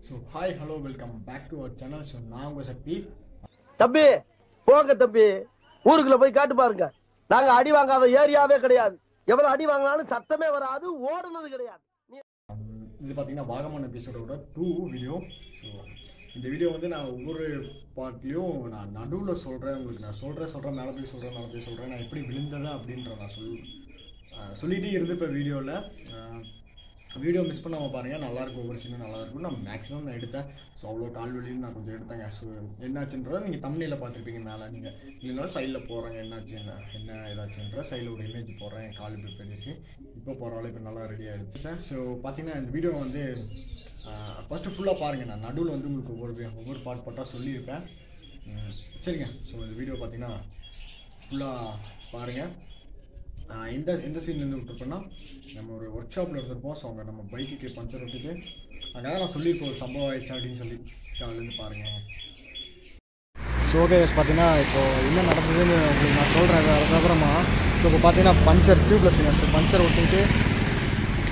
So hi, hello, welcome back to our channel. So நான் உங்க சக்தி. தம்பி போங்க தம்பி, ஊருக்குள்ள போய் காட்டு பாருங்க. நாங்க அடி வாங்காத ஏரியாவே கிடையாது. எவ்வளவு அடி வாங்கினாலும் சத்தமே வராது, ஓடுனது கிடையாது. இது பார்த்தீங்கன்னா வாகமன் எபிசோடோட 2 வீடியோ. ஸோ இந்த வீடியோ வந்து நான் ஒவ்வொரு பார்ட்லையும் நான் நடுவில் சொல்கிறேன் உங்களுக்கு. நான் சொல்கிறேன் மேலே போய் சொல்கிறேன் நான் எப்படி விழுந்ததேன் அப்படின்ற நான் சொல்லிகிட்டே இருந்து இப்போ வீடியோ மிஸ் பண்ணாமல் பாருங்கள், நல்லாயிருக்கும். ஒவ்வொரு சீனும் நல்லாயிருக்கும். நான் மேக்ஸிமம் நான் எடுத்தேன். ஸோ அவ்வளோ கால்வெளியும் நான் கொஞ்சம் எடுத்தேங்க. ஸோ என்னாச்சுன்றதை நீங்கள் தம்ப்நெயில்ல பார்த்துருப்பீங்க. மேலே நீங்கள் இல்லைனாலும் சைடில் போகிறாங்க என்னாச்சு என்ன ஏதாச்சுன்ற சைடில் ஒரு இமேஜ் போடுறேன். என் கால் இப்படி பண்ணியிருக்கு. இப்போ போகிறாலும் இப்போ நல்லா ரெடி ஆகிடுச்சு. ஸோ பார்த்தீங்கன்னா இந்த வீடியோ வந்து ஃபஸ்ட்டு ஃபுல்லாக பாருங்கள். நான் நடுவில் வந்து உங்களுக்கு ஒவ்வொரு பாட்டாக சொல்லியிருப்பேன். சரிங்க. ஸோ இந்த வீடியோ பார்த்தீங்கன்னா ஃபுல்லாக பாருங்கள். எந்த சீன்லேருந்து விட்டுருப்பேன்னா, நம்ம ஒரு ஒர்க் ஷாப்பில் இருந்திருப்போம். ஸோ அங்கே நம்ம பைக்குக்கு பஞ்சர் விட்டுட்டு அங்கே தான் நான் சொல்லியிருப்போம் ஒரு சம்பவம் ஆயிடுச்சு அப்படின்னு சொல்லி. ஸோ அதுலேருந்து பாருங்கள். ஸோ ஓகே பார்த்தீங்கன்னா இப்போது என்ன நடந்ததுன்னு உங்களுக்கு நான் சொல்கிறேன் அதுக்கப்புறமா. ஸோ இப்போ பார்த்தீங்கன்னா பஞ்சர் டியூப்லெஸ்ஸுங்க. ஸோ பஞ்சர் ஒட்டிட்டு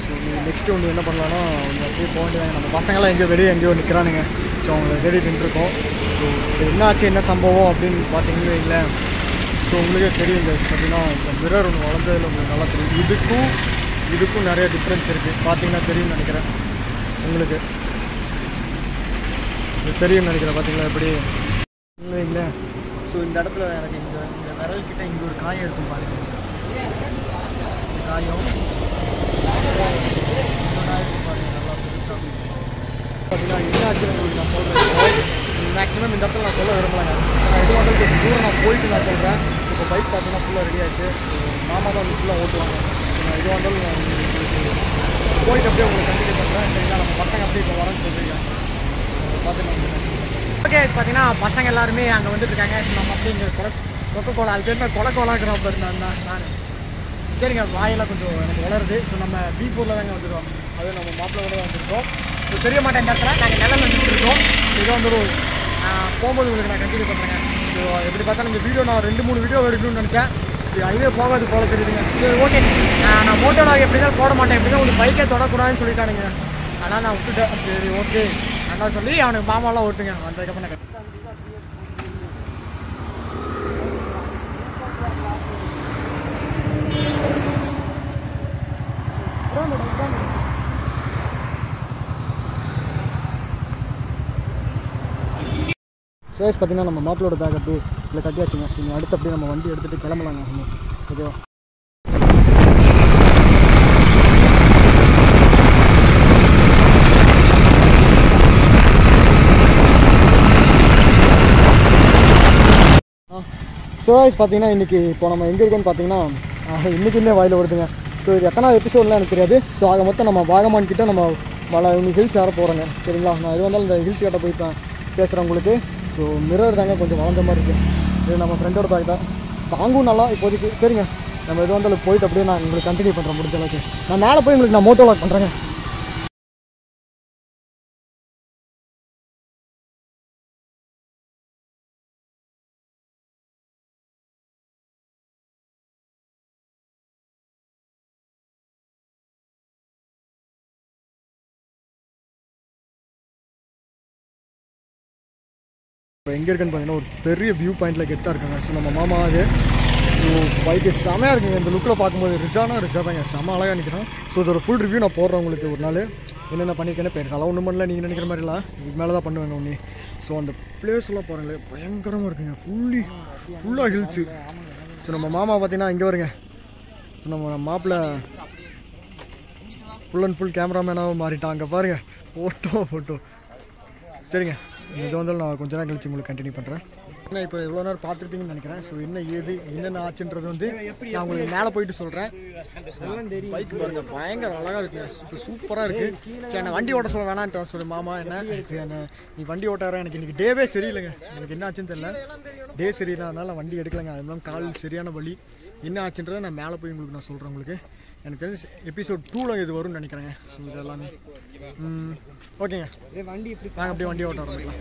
ஸோ நெக்ஸ்ட்டு வந்து என்ன பண்ணலான்னா அப்படியே போக வேண்டியதாங்க. நம்ம பசங்களாம் எங்கேயோ நிற்கிறானுங்க. ஸோ அவங்க தேடிட்டு நின்றுருக்கோம். ஸோ என்ன ஆச்சு என்ன சம்பவம் அப்படின்னு பார்த்தீங்கன்னு வைங்களேன். ஸோ உங்களுக்கே தெரியும் இந்த பார்த்தீங்கன்னா இந்த மிரர் ஒன்று வளர்ந்ததில் உங்களுக்கு நல்லா தெரியும். இதுக்கும் நிறைய டிஃப்ரென்ஸ் இருக்குது. பார்த்தீங்கன்னா தெரியும்னு நினைக்கிறேன். உங்களுக்கு இது தெரியும்னு நினைக்கிறேன். பார்த்தீங்களா எப்படி இல்லைங்களே. ஸோ இந்த இடத்துல எனக்கு இந்த விரல்கிட்ட இங்கே ஒரு காயம் இருக்கும் பாருங்கள். இந்த காயம் பாருங்கள் நல்லா பெருசாக. பார்த்தீங்கன்னா என்ன ஆச்சுன்னு உங்களுக்கு நான் சொல்கிறேன். மேக்ஸிமம் இந்த இடத்துல நான் சொல்ல விரும்பலைங்க. நான் இது வந்து கொஞ்சம் தூரம் நான் போயிட்டு நான் சொல்கிறேன். ஸோ இப்போ பைக் பார்த்தீங்கன்னா ஃபுல்லாக ரெடி ஆச்சு. ஸோ மாமா தான் வந்து ஃபுல்லாக ஓட்டுவாங்க. ஸோ நான் இது வந்தாலும் நான் போயிட்டு அப்படியே உங்களுக்கு கண்டினியூ பண்ணுறேன். சரிங்களா. நம்ம பசங்க அப்படியே இப்போ வரேன்னு சொல்கிறீங்க. பார்த்துக்கலாம். ஓகே பார்த்தீங்கன்னா பசங்க எல்லாருமே அங்கே வந்துட்டு இருக்காங்க. நம்ம அப்படியே இங்கே கொக்கோலா அது பேர் கொலக்கோலாக்குறோம் பாரு. நான் சரிங்க. வாயெல்லாம் கொஞ்சம் எனக்கு வளருது. ஸோ நம்ம பீப்பூரில் தாங்க வந்துடுவோம். அது நம்ம மாப்பிள்ளை தான் வந்துருக்கோம். ஸோ தெரிய மாட்டேன் இந்த இடத்துல நாங்கள் நிலம் வந்துருக்கோம். இது வந்து ஒரு போகும்போது உங்களுக்கு நான் கண்டினியூ பண்ணுறேங்க. ஸோ எப்படி பார்த்தாலும் இந்த வீடியோ நான் 2-3 வீடியோ எடுக்கணும்னு நினச்சேன். சரி அதுவே போகாது போல தெரியுதுங்க. சரி ஓகே. நான் மோட்டோவில் எப்படி தான் போட மாட்டேன். எப்படி தான் உங்களுக்கு பைக்கே தொடக்கூடாதுன்னு சொல்லிட்டானுங்க. ஆனால் நான் விட்டுட்டேன். சரி ஓகே அண்ணா சொல்லி அவனுக்கு மாமாலாம் ஓட்டுங்க. வந்ததுக்கப்புறம் நான் ஸோ பார்த்தீங்கன்னா நம்ம மாப்பிளோட பேக் அப்படியே இல்லை கட்டியாச்சுங்க. ஸோ அடுத்து அப்படியே நம்ம வண்டி எடுத்துகிட்டு கிளம்பலாங்க. ஓகேவா. ஸோ பார்த்தீங்கன்னா இன்றைக்கி இப்போ நம்ம எங்கே இருக்கோன்னு பார்த்தீங்கன்னா இன்றைக்குமே வாயில் வருதுங்க. ஸோ இது எத்தனை எபிசோட்லாம் எனக்கு தெரியாது. ஸோ ஆக மொத்தம் நம்ம வாகமான் கிட்டே நம்ம இன்னைக்கு ஹில்ஸ் ஏற போகிறோங்க. சரிங்களா. நான் இது வந்தாலும் இந்த ஹில்ஸ் கிட்ட போய் பேசுகிறேன் உங்களுக்கு. ஸோ மிரர் தாங்க கொஞ்சம் வளர்ந்த மாதிரி இருக்குது. இது நம்ம ஃப்ரெண்டோட பேக் தான். தாங்கும் நல்லா இப்போதைக்கு. சரிங்க. நம்ம இது வந்தாலும் போயிட்டு அப்படியே நான் உங்களுக்கு கண்டினியூ பண்ணுறேன் முடிஞ்ச அளவுக்கு. நான் மேலே போய் உங்களுக்கு நான் மோட்டோ லாக் பண்ணுறேங்க. இப்போ எங்கே இருக்குன்னு பார்த்தீங்கன்னா ஒரு பெரிய வியூ பாயிண்டில் கெத்தாக இருக்காங்க. ஸோ நம்ம மாமா அது. ஸோ பைக்கு செமையாக இருக்குங்க. இந்த லுக்கில் பார்க்கும்போது ரிசா தாங்க செம்ம அழகாக நிற்கிறோம். ஸோ இதோட ஃபுல் ரிவ்யூ நான் போடுறேன் உங்களுக்கு ஒரு நாள். என்னென்ன பண்ணியிருக்கேன்னு பெருசாலாம் ஒன்றும் பண்ணல. நீங்கள் நினைக்கிற மாதிரிலாம் இதுக்கு மேலே தான் பண்ணுவேங்க ஒன்று. ஸோ அந்த பிளேஸ்லாம் பாருங்களேன் பயங்கரமாக இருக்குங்க. ஃபுல்லாக ஹில்ஸு. ஸோ நம்ம மாமா பார்த்தீங்கன்னா இங்கே வருங்க. ஸோ நம்ம மாப்பிள்ளை ஃபுல் அண்ட் ஃபுல் கேமராமேனாகவும் மாறிட்டான். அங்கே பாருங்கள் ஃபோட்டோ. சரிங்க. இது வந்தாலும் நான் கொஞ்ச நேரம் கழிச்சு உங்களுக்கு கண்டினியூ பண்ணுறேன். ஏன்னா இப்போ எவ்வளோ நேரம் பார்த்துருப்பீங்கன்னு நினைக்கிறேன். ஸோ என்னென்ன ஆச்சுன்றது வந்து நான் உங்களுக்கு மேலே போயிட்டு சொல்கிறேன். பைக் பாருங்கள் பயங்கர அழகாக இருக்குங்க. இப்போ சூப்பராக இருக்குது. சரி நான் வண்டி ஓட்ட சொல்ல வேணான்ட்டு சொல்லு மாமா. என்ன நீ வண்டி ஓட்டார எனக்கு இன்றைக்கி டேவே சரியில்லைங்க. எனக்கு என்ன ஆச்சுன்னு தெரியல. டே சரியில்லை அதனால நான் வண்டி எடுக்கலைங்க. அது கால் சரியான வழி. என்ன ஆச்சுன்றதை நான் மேலே போய் உங்களுக்கு நான் சொல்கிறேன். உங்களுக்கு எனக்கு தெரிஞ்சு எபிசோட் 2ல் இது வரும்னு நினைக்கிறேங்க. ஸோ இது எல்லாமே ஓகேங்க. வண்டி நாங்கள் அப்படியே வண்டி ஓட்ட ஆரம்பிக்கலாம்.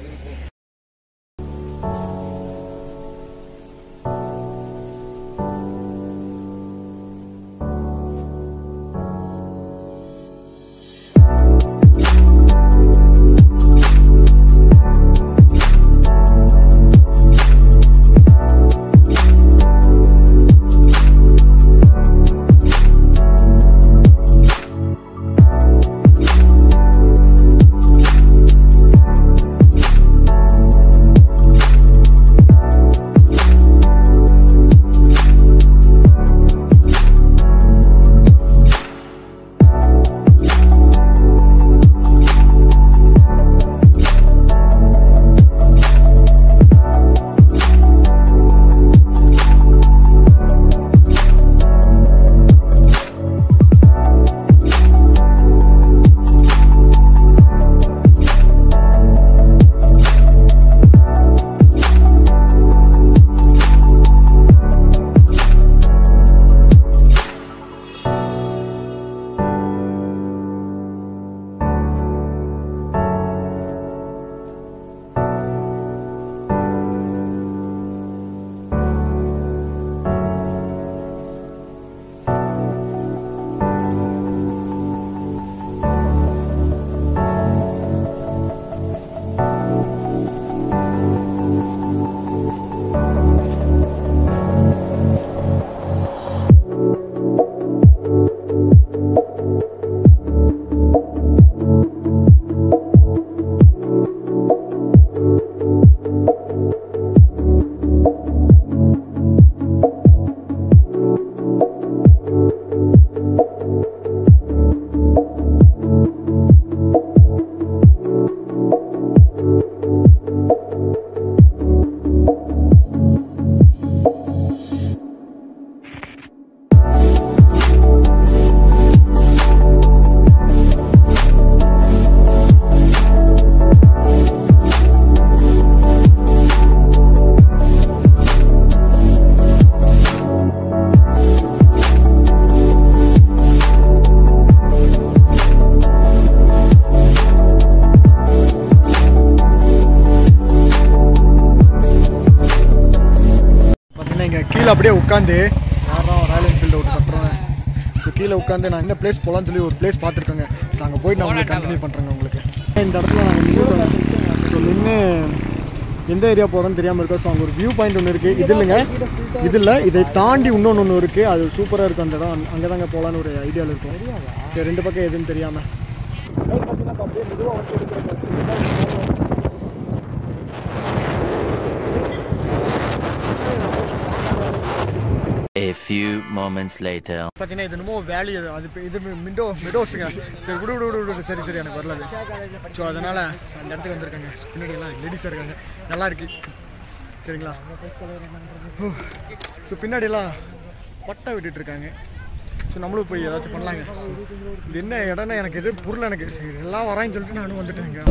கீழே அப்படியே உட்காந்து ராயல் என்ஃபீல்டு விட்டு கட்டுறேன். ஸோ கீழே உட்காந்து நான் இந்த பிளேஸ் போகலான்னு சொல்லி ஒரு பிளேஸ் பார்த்துருக்கேங்க. ஸோ அங்கே போயிட்டு நான் உங்களுக்கு கண்டினியூ பண்ணுறேங்க. உங்களுக்கு இந்த இடத்துல நாங்கள் நின்று ஸோ நின்று எந்த ஏரியா போகிறோன்னு தெரியாமல் இருக்கோம். ஸோ அங்கே ஒரு வியூ பாயிண்ட் ஒன்று இருக்குது. இது இல்லைங்க, இது இல்லை, இதை தாண்டி இன்னொன்று இருக்குது. அது சூப்பராக இருக்கும் அந்த இடம். அங்கே தாங்க போகலான்னு ஒரு ஐடியாவில் இருக்கும். சரி, ரெண்டு பக்கம் எதுன்னு தெரியாமல் பார்த்தீங்கன்னா அப்படியே மெதுவாக வந்து A few moments later. பார்த்தீங்கன்னா இது என்னமோ வேலி, அது இது மெடோஸுங்க. சரி விடு சரி எனக்கு வரல. ஸோ அதனால் அந்த இடத்துக்கு வந்திருக்காங்க. பின்னாடி எல்லாம் லேடிஸாக இருக்காங்க, நல்லா இருக்கு. சரிங்களா? ஸோ பின்னாடியெல்லாம் பட்டை விட்டுட்டு இருக்காங்க. ஸோ நம்மளும் போய் ஏதாச்சும் பண்ணலாங்க. இது என்ன இடம்னா எனக்கு எது புரியல. எனக்கு சரி எல்லாம் வரான்னு சொல்லிட்டு நானும் வந்துட்டேங்க.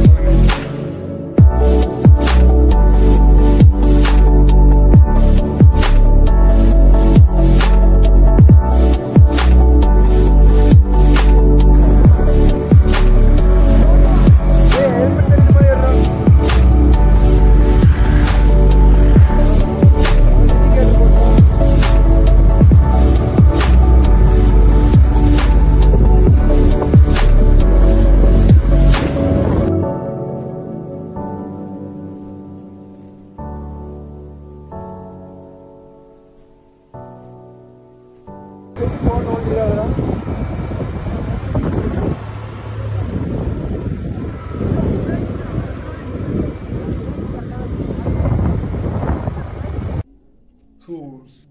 ஸோ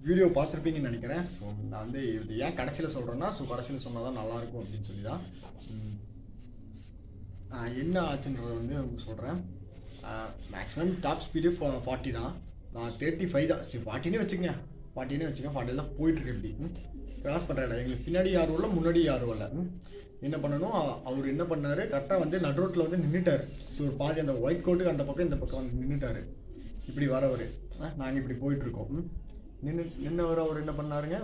வீடியோ பார்த்துருப்பீங்கன்னு நினைக்கிறேன். ஸோ நான் வந்து இது ஏன் கடைசியில் சொல்கிறேன்னா, ஸோ கடைசியில் சொன்னால் தான் நல்லாயிருக்கும் அப்படின்னு சொல்லி தான். என்ன ஆச்சுன்றதை வந்து உங்களுக்கு சொல்கிறேன். மேக்ஸிமம் டாப் ஸ்பீடு 40 தான். நான் 35 தான். சரி 40 வச்சுக்கங்க, 40 தான் போயிட்டுருக்கு. எப்படி கிராஸ் பண்ணுறேன். எங்களுக்கு பின்னாடி யாரும் இல்லை, முன்னாடி யாரும் இல்லை. என்ன பண்ணணும், அவர் என்ன பண்ணார், கரெக்டாக வந்து நடு ரோட்டில் வந்து நின்றுட்டார். ஸோ ஒரு பாதி அந்த ஒயிட் கோட்டுக்கு அந்த பக்கம் இந்த பக்கம் வந்து நின்றுட்டார். இப்படி வரவர் நாங்கள் இப்படி போயிட்டுருக்கோம். நின்னவர் அவர் என்ன பண்ணாருங்க,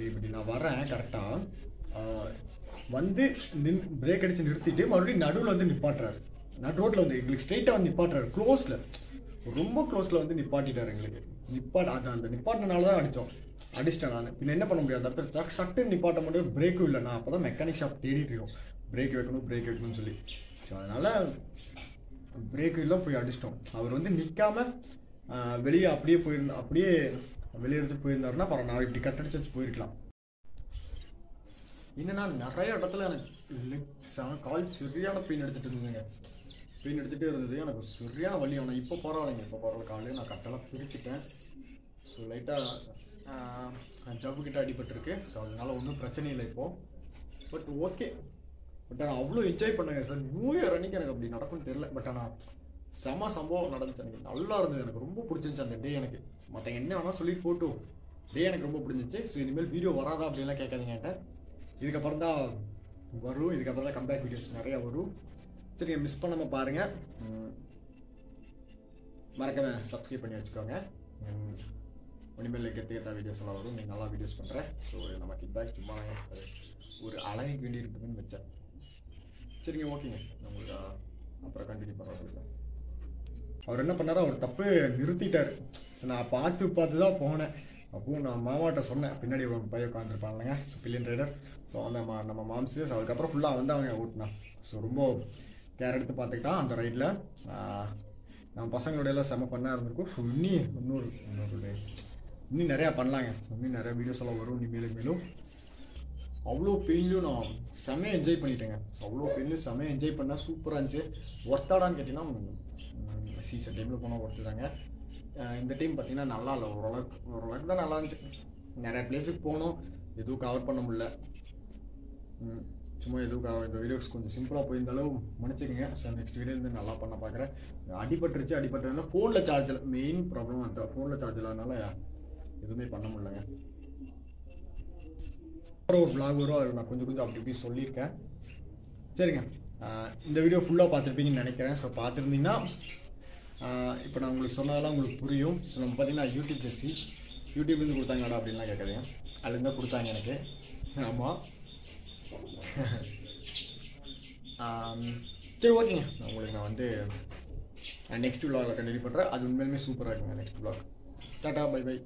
இப்படி நான் வரேன் கரெக்டாக வந்து பிரேக் அடித்து நிறுத்திட்டு மறுபடியும் நடுவில் வந்து நிப்பாட்டுறாரு. நடு ரோட்டில் வந்து எங்களுக்கு ஸ்ட்ரெயிட்டாக வந்து நிப்பாட்டுறாரு. க்ளோஸில், ரொம்ப க்ளோஸில் வந்து நிப்பாட்டிட்டார் எங்களுக்கு. அந்த நிப்பாட்டினால தான் அடிச்சிட்டேன் நான். பின்ன என்ன பண்ண முடியாது, அந்த இடத்துல சட்டுன்னு நிப்பாட்ட முடியும். பிரேக்கும் இல்லை. நான் அப்போ தான் மெக்கானிக் ஷாப் தேடிட்டு இருக்கோம், பிரேக் வைக்கணும்னு சொல்லி. ஸோ அதனால் பிரேக்கு இல்லை, போய் அடிச்சிட்டோம். அவர் வந்து நிற்காம வெளியே அப்படியே வெளியே எடுத்து போயிருந்தாருன்னா பரவாயில்ல, நான் இப்படி கட்டடிச்சு போயிருக்கலாம். என்னன்னா நிறைய இடத்துல எனக்கு கால் சரியான பெயின் எடுத்துகிட்டு இருந்ததுங்க. பெயின் எடுத்துகிட்டே இருந்தது, எனக்கு சரியான வலி. ஆனால் இப்போ பரவாயில்லைங்க, இப்போ பரவாயில்ல. காலையில் நான் கட்டெல்லாம் பிரிச்சுட்டேன். ஸோ லைட்டாக ஜவ்வுக்கிட்ட அடிபட்டிருக்கு. ஸோ அதனால ஒன்றும் பிரச்சனை இல்லை இப்போது. But okay. பட் நான் அவ்வளோ என்ஜாய் பண்ணுங்க சார். நியூ இயர் அன்றைக்கி எனக்கு அப்படி நடக்கும்னு தெரியல. பட் ஆனால் செம சம்பவம் நடந்துச்சு. எனக்கு நல்லா இருந்தது, எனக்கு ரொம்ப பிடிச்சிருந்துச்சு அந்த டே. எனக்கு மற்ற என்ன வேணால் சொல்லிட்டு போட்டு டே எனக்கு ரொம்ப பிடிச்சிச்சு. ஸோ இனிமேல் வீடியோ வராதா அப்படின்லாம் கேட்காதீங்க என்கிட்ட. இதுக்கப்புறம் தான் வரும், இதுக்கப்புறம் தான் கம்பேக் வீடியோஸ் நிறையா வரும். சரிங்க, மிஸ் பண்ணாமல் பாருங்கள். மறக்காம சப்ஸ்கிரைப் பண்ணி வச்சுக்கோங்க. இனிமேல் கெத்த வீடியோஸ் எல்லாம் வரும். நீங்கள் நல்லா வீடியோஸ் பண்ணுறேன். ஸோ நம்ம கிட்பேக் சும்மா ஒரு அழகைக்கு வேண்டி இருக்குதுன்னு வச்சேன். சரிங்க, ஓகேங்க. நம்மளுக்கு அப்புறம் கண்டினியூ பண்ணுறோம். அவர் என்ன பண்ணார், அவர் தப்பு நிறுத்திட்டார். நான் பார்த்து தான் போனேன். அப்போது நான் மாமாட்ட சொன்னேன், பின்னாடி ஒரு பையன் உட்காந்துருப்பாங்க. So billion rider. ஸோ அந்த நம்ம மாம்ஸு. ஸோ அதுக்கப்புறம் ஃபுல்லாக வந்து அவங்க ஓட்டினான். ஸோ ரொம்ப கேர் எடுத்து பார்த்துக்கிட்டான் அந்த ரைடில். நம்ம பசங்களோடையெல்லாம் செம்ம பண்ணால் இருந்திருக்கும். ஸோ இன்னும் நிறையா பண்ணலாங்க. இன்னும் நிறையா வீடியோஸ் எல்லாம் வரும் மேலும். அவ்வளோ பெயின்லையும் நான் செம்மையாக என்ஜாய் பண்ணிட்டேங்க. அவ்வளோ பெயின்லையும் செம்மையாக என்ஜாய் பண்ணால் சூப்பராக இருந்துச்சு. ஒர்த்தாடான்னு கேட்டிங்கன்னா சீசன் டைமில் போனால் ஒர்த்து தாங்க. இந்த டைம் பார்த்தீங்கன்னா நல்லா இல்லை, ஓரளவுக்கு தான் நல்லா இருந்துச்சு. நிறையா பிளேஸுக்கு போகணும், எதுவும் கவர் பண்ண முடியல. சும்மா எதுவும் இந்த வீடியோஸ் கொஞ்சம் சிம்பிளாக போயிருந்தாலும் மன்னிச்சுக்கோங்க. சார் நெக்ஸ்ட் வீடியோலேருந்து நல்லா பண்ண பார்க்குறேன். அடிபட்டுருந்தா ஃபோனில் சார்ஜில் மெயின் ப்ராப்ளம். அந்த ஃபோனில் சார்ஜ் இல்லாதனால எதுவுமே பண்ண முடியலங்க. அப்புறம் ஒரு vlog வரும், அதில் நான் கொஞ்சம் அப்படி சொல்லியிருக்கேன். சரிங்க, இந்த வீடியோ ஃபுல்லாக பார்த்துருப்பீங்கன்னு நினைக்கிறேன். ஸோ பார்த்துருந்தீங்கன்னா இப்போ நான் உங்களுக்கு சொன்னதெல்லாம் உங்களுக்கு புரியும். ஸோ நம்ம பார்த்தீங்கன்னா யூடியூப்லேருந்து கொடுத்தாங்கடா அப்படின்லாம் கேட்காதீங்க. அதுலேருந்து தான் கொடுத்தாங்க எனக்கு. ஆமாம். சரி ஓகேங்க, நான் வந்து நெக்ஸ்ட் vlogல கண்டினியூ பண்ணுறேன். அது உண்மையிலுமே சூப்பராக இருக்குங்க நெக்ஸ்ட் vlog. டாடா, பை பை.